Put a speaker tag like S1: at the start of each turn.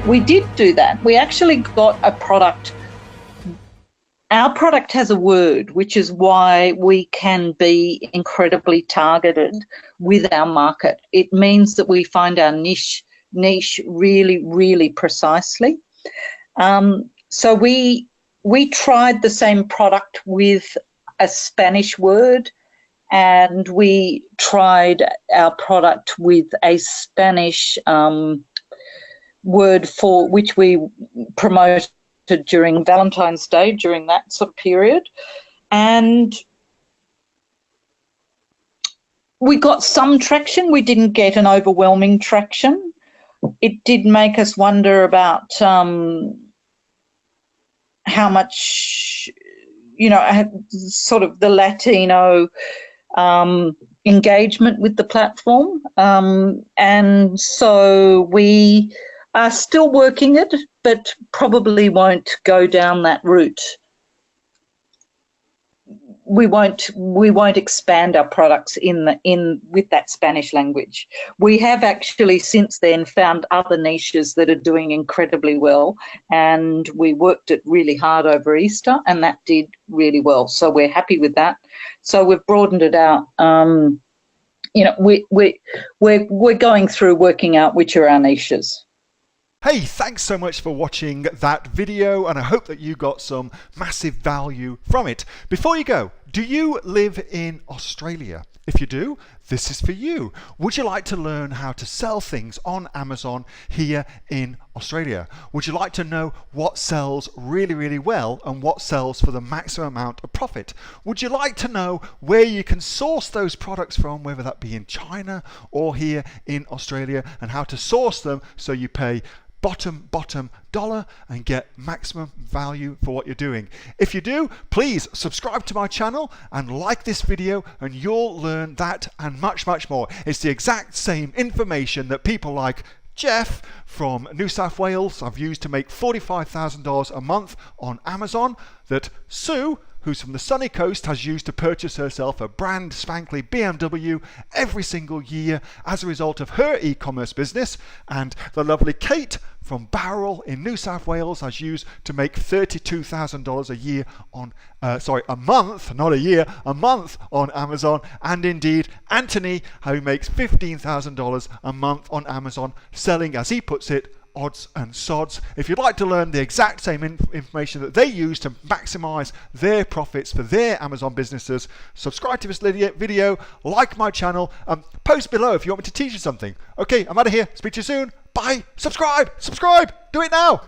S1: We did do that. We actually got a product. Our product has a word, which is why we can be incredibly targeted with our market. It means that we find our niche really, really precisely. So we tried the same product with a Spanish word, and we tried our product with a Spanish word for which we promoted during Valentine's Day, during that sort of period. And we got some traction. We didn't get an overwhelming traction. It did make us wonder about how much, sort of the Latino engagement with the platform. And so we are still working it, but probably won't go down that route. We won't expand our products with that Spanish language. We have actually since then found other niches that are doing incredibly well, and we worked it really hard over Easter, and that did really well. So we're happy with that. So we've broadened it out. We're going through working out which are our niches.
S2: Hey, thanks so much for watching that video, and I hope that you got some massive value from it. Before you go, do you live in Australia? If you do, this is for you. Would you like to learn how to sell things on Amazon here in Australia? Would you like to know what sells really, really well and what sells for the maximum amount of profit? Would you like to know where you can source those products from, whether that be in China or here in Australia, and how to source them so you pay bottom dollar and get maximum value for what you're doing? If you do, please subscribe to my channel and like this video, and you'll learn that and much more. It's the exact same information that people like Jeff from New South Wales have used to make $45,000 a month on Amazon, that Sue, who's from the sunny coast, has used to purchase herself a brand spankly BMW every single year as a result of her e-commerce business, and the lovely Kate from Bowral in New South Wales has used to make $32,000 a year on, a month, not a year, a month on Amazon, and indeed Anthony, who makes $15,000 a month on Amazon, selling, as he puts it, odds and sods. If you'd like to learn the exact same information that they use to maximize their profits for their Amazon businesses, subscribe to this video, like my channel, post below if you want me to teach you something. Okay, I'm out of here. Speak to you soon. Bye. Subscribe. Do it now.